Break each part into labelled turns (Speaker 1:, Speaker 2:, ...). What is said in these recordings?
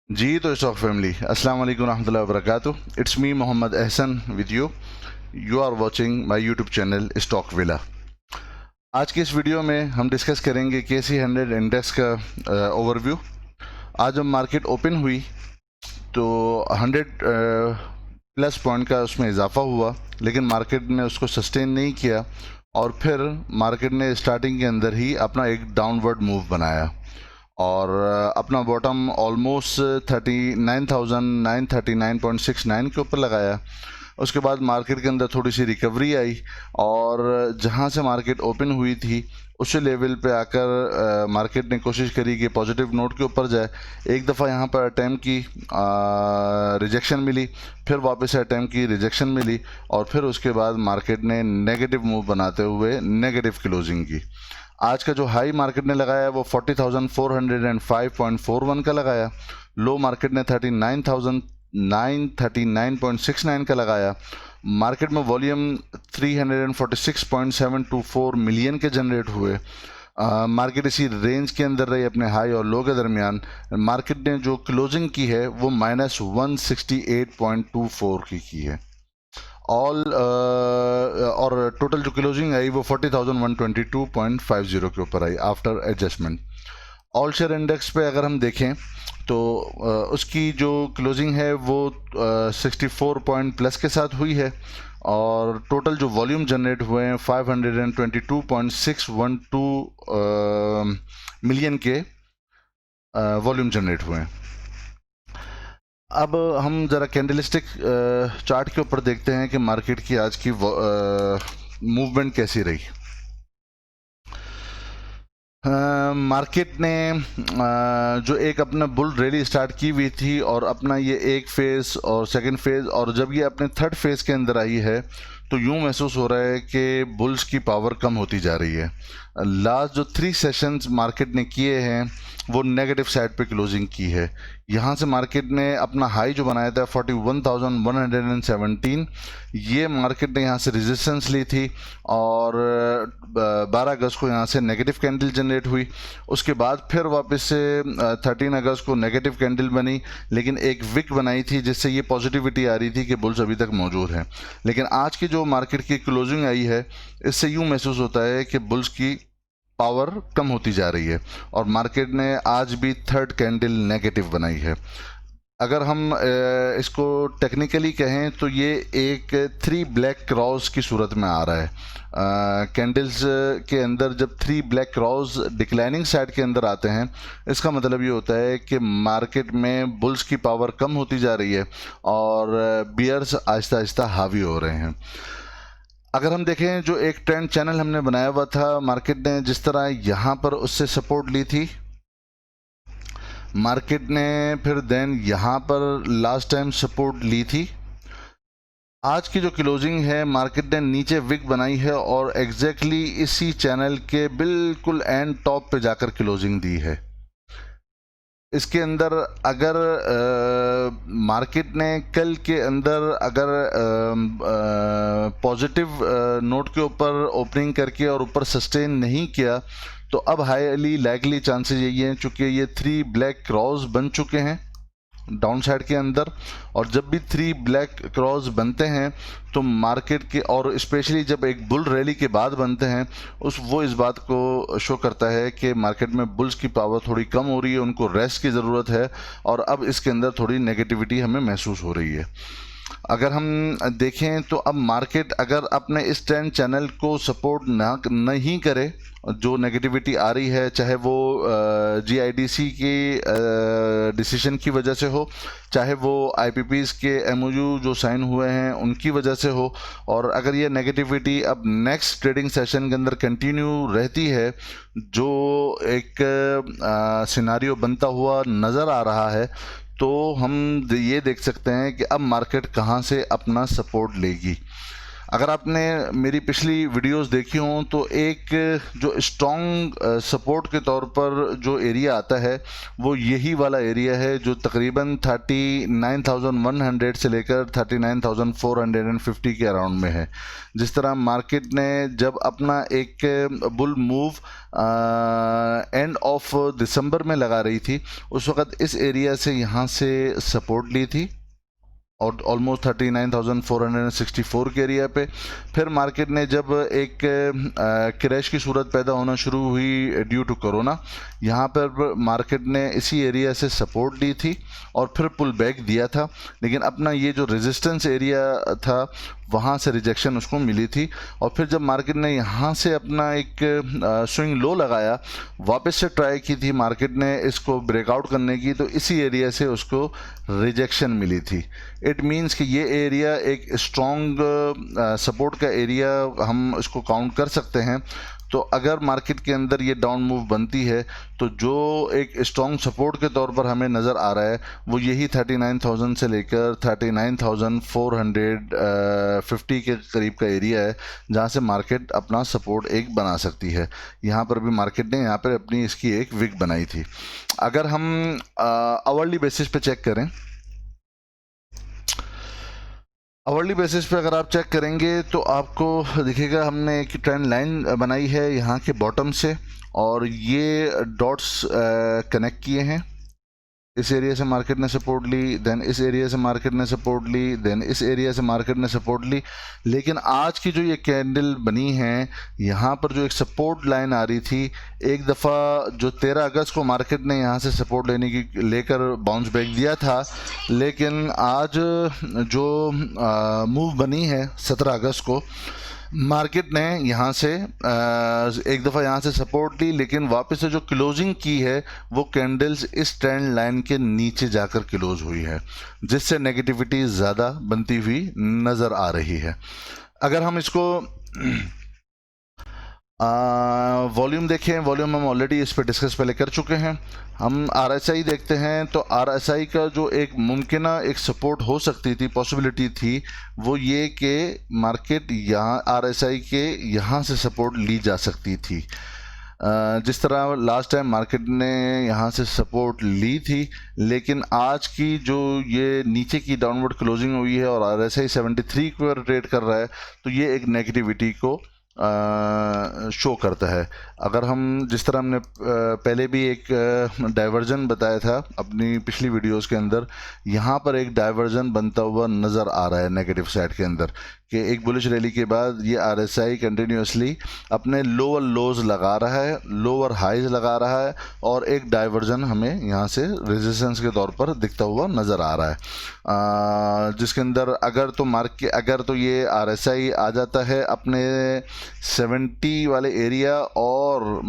Speaker 1: जी तो stock family अस्सलाम वालेकुम रहमतुल्लाहि व बरकातुहू। It's me Mohammad Ehsan with you. You are watching my YouTube channel Stock Villa. आज की इस वीडियो में हम डिस्कस करेंगे KC100 इंडेक्स का ओवरव्यू। आज जब मार्केट ओपन हुई तो 100 प्लस पॉइंट का उसमें इजाफा हुआ, लेकिन मार्केट ने उसको सस्टेन नहीं किया और फिर मार्केट ने स्टार्टिंग के अंदर ही अपना एक डाउनवर्ड मूव बनाया और अपना बॉटम ऑलमोस्ट 39,939.69 के ऊपर लगाया। उसके बाद मार्केट के अंदर थोड़ी सी रिकवरी आई और जहां से मार्केट ओपन हुई थी उसी लेवल पे आकर मार्केट ने कोशिश करी कि पॉजिटिव नोट के ऊपर जाए। एक दफ़ा यहाँ पर अटैम्प्ट की, रिजेक्शन मिली, फिर वापस अटैम्प्ट की, रिजेक्शन मिली और फिर उसके बाद मार्केट ने नेगेटिव मूव बनाते हुए नेगेटिव क्लोजिंग की। आज का जो हाई मार्केट ने लगाया वो 40,405.41 का लगाया। लो मार्केट ने 39,939.69 का लगाया। मार्केट में वॉल्यूम 346.724 मिलियन के जनरेट हुए। मार्केट इसी रेंज के अंदर रही अपने हाई और लो के दरमियान। मार्केट ने जो क्लोजिंग की है वो -168.24 की है। और टोटल जो क्लोजिंग आई वो 40,122.50 के ऊपर आई after adjustment. All share index पे अगर हम देखें तो उसकी जो क्लोजिंग है वो 64 पॉइंट प्लस के साथ हुई है और टोटल जो वॉल्यूम जनरेट हुए हैं 522.612 मिलियन के वॉल्यूम जनरेट हुए हैं। अब हम ज़रा कैंडलस्टिक चार्ट के ऊपर देखते हैं कि मार्केट की आज की मूवमेंट कैसी रही। मार्केट ने जो एक अपना बुल रैली स्टार्ट की हुई थी और अपना ये एक फेज़ और सेकंड फेज़ और जब ये अपने थर्ड फेज़ के अंदर आई है तो यूं महसूस हो रहा है कि बुल्स की पावर कम होती जा रही है। लास्ट जो 3 सेशंस मार्केट ने किए हैं वो नेगेटिव साइड पे क्लोजिंग की है। यहाँ से मार्केट ने अपना हाई जो बनाया था 41,117, ये मार्केट ने यहाँ से रेजिस्टेंस ली थी और 12 अगस्त को यहाँ से नेगेटिव कैंडल जनरेट हुई। उसके बाद फिर वापस से 13 अगस्त को नेगेटिव कैंडल बनी, लेकिन एक विक बनाई थी जिससे ये पॉजिटिविटी आ रही थी कि बुल्स अभी तक मौजूद हैं। लेकिन आज की जो मार्केट की क्लोजिंग आई है इससे यूँ महसूस होता है कि बुल्स की पावर कम होती जा रही है और मार्केट ने आज भी थर्ड कैंडल नेगेटिव बनाई है। अगर हम इसको टेक्निकली कहें तो ये एक 3 ब्लैक क्रॉस की सूरत में आ रहा है। कैंडल्स के अंदर जब 3 ब्लैक क्रॉस डिक्लाइनिंग साइड के अंदर आते हैं इसका मतलब ये होता है कि मार्केट में बुल्स की पावर कम होती जा रही है और बियर्स आहिस्ता आहिस्ता हावी हो रहे हैं। अगर हम देखें जो एक ट्रेंड चैनल हमने बनाया हुआ था, मार्केट ने जिस तरह यहाँ पर उससे सपोर्ट ली थी, मार्केट ने फिर देन यहाँ पर लास्ट टाइम सपोर्ट ली थी। आज की जो क्लोजिंग है मार्केट ने नीचे विक बनाई है और एग्जैक्टली इसी चैनल के बिल्कुल एंड टॉप पे जाकर क्लोजिंग दी है। इसके अंदर अगर मार्केट ने कल के अंदर अगर पॉजिटिव नोट के ऊपर ओपनिंग करके और ऊपर सस्टेन नहीं किया तो अब हाईली लाइकली चांसेस यही हैं, चूँकि ये 3 ब्लैक क्रॉस बन चुके हैं डाउन साइड के अंदर और जब भी 3 ब्लैक क्रॉस बनते हैं तो मार्केट के और स्पेशली जब एक बुल रैली के बाद बनते हैं वो इस बात को शो करता है कि मार्केट में बुल्स की पावर थोड़ी कम हो रही है, उनको रेस्ट की ज़रूरत है और अब इसके अंदर थोड़ी नेगेटिविटी हमें महसूस हो रही है। अगर हम देखें तो अब मार्केट अगर अपने इस ट्रेंड चैनल को सपोर्ट नहीं करे, जो नेगेटिविटी आ रही है चाहे वो GIDC की डिसीजन की वजह से हो, चाहे वो IPPs के MOU जो साइन हुए हैं उनकी वजह से हो, और अगर ये नेगेटिविटी अब नेक्स्ट ट्रेडिंग सेशन के अंदर कंटिन्यू रहती है जो एक सिनारियो बनता हुआ नज़र आ रहा है, तो हम ये देख सकते हैं कि अब मार्केट कहाँ से अपना सपोर्ट लेगी। अगर आपने मेरी पिछली वीडियोस देखी हों तो एक जो स्ट्रॉन्ग सपोर्ट के तौर पर जो एरिया आता है वो यही वाला एरिया है जो तकरीबन 39,100 से लेकर 39,450 के अराउंड में है। जिस तरह मार्केट ने जब अपना एक bull move end of December में लगा रही थी, उस वक़्त इस एरिया से यहाँ से सपोर्ट ली थी और ऑलमोस्ट 39,464 के एरिया पे। फिर मार्केट ने जब एक क्रैश की सूरत पैदा होना शुरू हुई ड्यू टू कोरोना, यहाँ पर मार्केट ने इसी एरिया से सपोर्ट ली थी और फिर पुल बैक दिया था, लेकिन अपना ये जो रेजिस्टेंस एरिया था वहाँ से रिजेक्शन उसको मिली थी। और फिर जब मार्केट ने यहाँ से अपना एक स्विंग लो लगाया, वापस से ट्राई की थी मार्केट ने इसको ब्रेकआउट करने की, तो इसी एरिया से उसको रिजेक्शन मिली थी। इट मीन्स कि ये एरिया एक स्ट्रॉन्ग सपोर्ट का एरिया हम इसको काउंट कर सकते हैं। तो अगर मार्केट के अंदर ये डाउन मूव बनती है तो जो एक स्ट्रॉन्ग सपोर्ट के तौर पर हमें नज़र आ रहा है वो यही 39,000 से लेकर 39,450 के करीब का एरिया है, जहाँ से मार्केट अपना सपोर्ट एक बना सकती है। यहाँ पर भी मार्केट ने यहाँ पर अपनी इसकी एक विक बनाई थी। अगर हम आवरली बेसिस पे चेक करें, आवरली बेसिस पे अगर आप चेक करेंगे तो आपको दिखेगा हमने एक ट्रेंड लाइन बनाई है यहाँ के बॉटम से और ये डॉट्स कनेक्ट किए हैं। इस एरिया से मार्केट ने सपोर्ट ली, देन इस एरिया से मार्केट ने सपोर्ट ली, देन इस एरिया से मार्केट ने सपोर्ट ली। लेकिन आज की जो ये कैंडल बनी है, यहाँ पर जो एक सपोर्ट लाइन आ रही थी, एक दफ़ा जो 13 अगस्त को मार्केट ने यहाँ से सपोर्ट लेकर बाउंस बैक दिया था, लेकिन आज जो मूव बनी है 17 अगस्त को, मार्केट ने यहाँ से एक दफ़ा यहाँ से सपोर्ट ली, लेकिन वापस से जो क्लोजिंग की है वो कैंडल्स इस ट्रेंड लाइन के नीचे जाकर क्लोज हुई है, जिससे नेगेटिविटी ज़्यादा बनती हुई नज़र आ रही है। अगर हम इसको वॉल्यूम देखें, वॉल्यूम हम ऑलरेडी इस पर डिस्कस पहले कर चुके हैं। हम RSI देखते हैं तो RSI का जो एक मुमकिना एक सपोर्ट हो सकती थी, पॉसिबिलिटी थी, वो ये कि मार्केट यहाँ RSI के यहाँ से सपोर्ट ली जा सकती थी। जिस तरह लास्ट टाइम मार्केट ने यहाँ से सपोर्ट ली थी, लेकिन आज की जो ये नीचे की डाउनवर्ड क्लोजिंग हुई है और RSI 73 पर ट्रेड कर रहा है, तो ये एक नेगेटिविटी को शो करता है। अगर हम जिस तरह हमने पहले भी एक डाइवर्जन बताया था अपनी पिछली वीडियोस के अंदर, यहाँ पर एक डाइवर्जन बनता हुआ नज़र आ रहा है नेगेटिव साइड के अंदर, कि एक बुलिश रैली के बाद ये RSI कंटिन्यूसली अपने लोअर लोज लगा रहा है, लोअर हाइज लगा रहा है और एक डाइवर्जन हमें यहाँ से रेजिस्टेंस के तौर पर दिखता हुआ नज़र आ रहा है, जिसके अंदर अगर तो ये RSI आ जाता है अपने 70 वाले एरिया और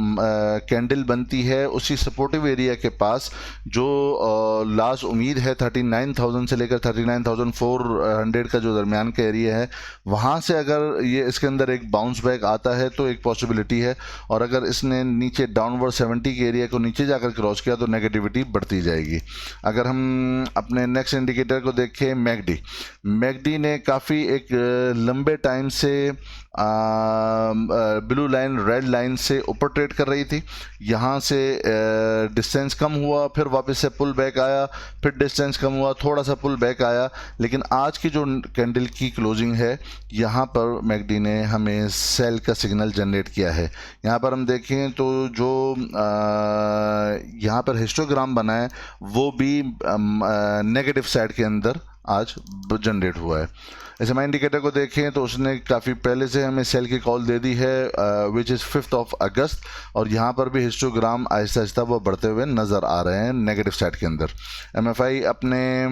Speaker 1: कैंडल बनती है उसी सपोर्टिव एरिया के पास, जो लास्ट उम्मीद है 39,000 से लेकर 39,400 का जो दरमियान का एरिया है, वहाँ से अगर ये इसके अंदर एक बाउंस बैक आता है तो एक पॉसिबिलिटी है। और अगर इसने नीचे डाउनवर्ड 70 के एरिया को नीचे जाकर क्रॉस किया तो नेगेटिविटी बढ़ती जाएगी। अगर हम अपने नेक्स्ट इंडिकेटर को देखें, मैकडी ने काफ़ी एक लंबे टाइम से ब्लू लाइन रेड लाइन से ऊपर ट्रेड कर रही थी, यहाँ से डिस्टेंस कम हुआ, फिर वापस से पुल बैक आया, फिर डिस्टेंस कम हुआ, थोड़ा सा पुल बैक आया, लेकिन आज की जो कैंडल की क्लोजिंग है यहाँ पर मैकडी ने हमें सेल का सिग्नल जनरेट किया है। यहाँ पर हम देखें तो जो यहाँ पर हिस्टोग्राम बना है वो भी नेगेटिव साइड के अंदर आज जनरेट हुआ है। SMA इंडिकेटर को देखें तो उसने काफ़ी पहले से हमें सेल की कॉल दे दी है, विच इज़ 5 अगस्त, और यहाँ पर भी हिस्टोग्राम आहिस्ता आहिस्ता वो बढ़ते हुए नज़र आ रहे हैं नेगेटिव साइड के अंदर। MFI अपने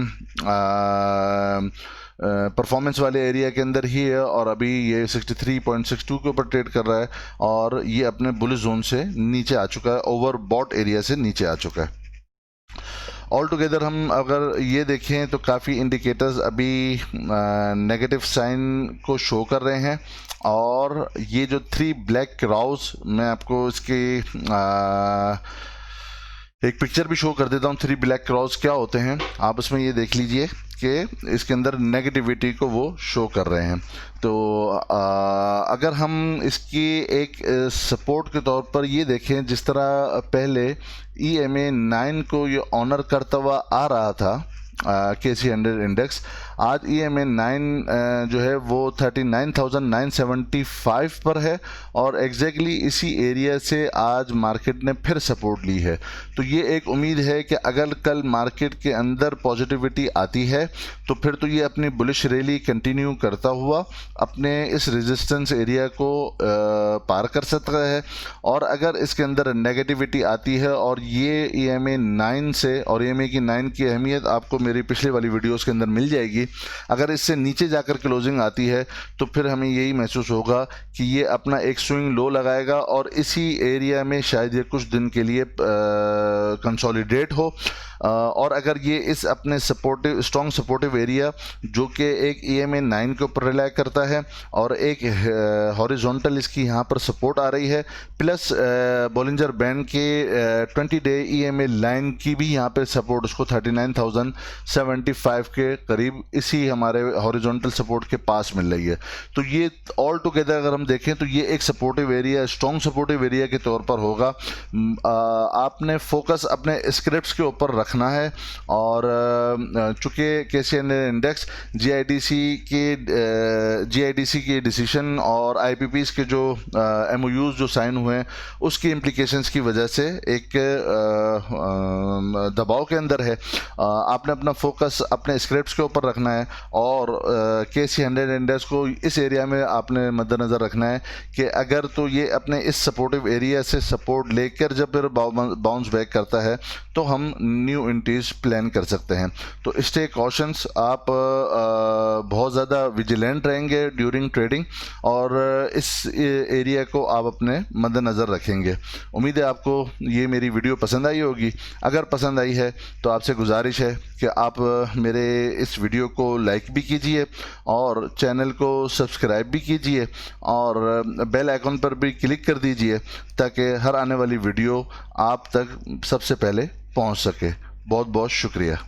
Speaker 1: परफॉर्मेंस वाले एरिया के अंदर ही है और अभी ये 63.62 के ऊपर ट्रेड कर रहा है और ये अपने बुलिश जोन से नीचे आ चुका है, ओवर बॉट एरिया से नीचे आ चुका है। ऑल टुगेदर हम अगर ये देखें तो काफ़ी इंडिकेटर्स अभी नेगेटिव साइन को शो कर रहे हैं, और ये जो 3 ब्लैक क्रॉस, मैं आपको इसके एक पिक्चर भी शो कर देता हूँ। 3 ब्लैक क्रॉस क्या होते हैं आप इसमें ये देख लीजिए। के इसके अंदर नेगेटिविटी को वो शो कर रहे हैं। तो अगर हम इसकी एक सपोर्ट के तौर पर ये देखें, जिस तरह पहले EMA 9 को ये ऑनर करता हुआ आ रहा था KC 100 इंडेक्स, आज EMA 9 जो है वो 39,975 पर है और एग्जैक्टली इसी एरिया से आज मार्केट ने फिर सपोर्ट ली है। तो ये एक उम्मीद है कि अगर कल मार्केट के अंदर पॉजिटिविटी आती है तो फिर तो ये अपनी बुलिश रैली कंटिन्यू करता हुआ अपने इस रेजिस्टेंस एरिया को पार कर सकता है। और अगर इसके अंदर नेगेटिविटी आती है और ये EMA 9 से, और EMA की 9 की अहमियत आपको मेरी पिछली वाली वीडियोस के अंदर मिल जाएगी, अगर इससे नीचे जाकर क्लोजिंग आती है तो फिर हमें यही महसूस होगा कि ये अपना एक स्विंग लो लगाएगा और इसी एरिया में शायद ये कुछ दिन के लिए कंसोलिडेट हो। और अगर ये इस अपने स्ट्रॉन्ग सपोर्टिव एरिया जो कि एक EMA 9 के ऊपर रिलाई करता है और एक हॉरिजॉन्टल इसकी यहाँ पर सपोर्ट आ रही है, प्लस बॉलिंजर बैंड के 20 डे EMA लाइन की भी यहाँ पे सपोर्ट उसको 39,075 के करीब इसी हमारे हॉरिजॉन्टल सपोर्ट के पास मिल रही है। तो ये ऑल टुगेदर अगर हम देखें तो ये एक supportive area, strong supportive area के तौर पर होगा। आपने फोकस अपने स्क्रिप्ट्स के ऊपर रखना है और चूँकि KC 100 इंडेक्स GIDC के डिसीजन और IPPs के जो MOUs जो साइन हुए हैं उसकी इम्प्लीकेशंस की वजह से एक दबाव के अंदर है। आपने अपना फोकस अपने स्क्रिप्ट्स के ऊपर रखना है और KC 100 इंडेक्स को इस एरिया में आपने मद्देनज़र रखना है कि अगर तो ये अपने इस सपोर्टिव एरिया से सपोर्ट लेकर जब फिर बाउंस बैक करता है तो हम न्यू एंट्रीज प्लान कर सकते हैं। तो स्टे कॉशंस, आप बहुत ज़्यादा विजिलेंट रहेंगे ड्यूरिंग ट्रेडिंग और इस एरिया को आप अपने मद्देनज़र रखेंगे। उम्मीद है आपको ये मेरी वीडियो पसंद आई होगी। अगर पसंद आई है तो आपसे गुजारिश है कि आप मेरे इस वीडियो को लाइक भी कीजिए और चैनल को सब्सक्राइब भी कीजिए और बेल आइकन पर भी क्लिक कर दीजिए ताकि हर आने वाली वीडियो आप तक सबसे पहले पहुंच सके। बहुत बहुत शुक्रिया।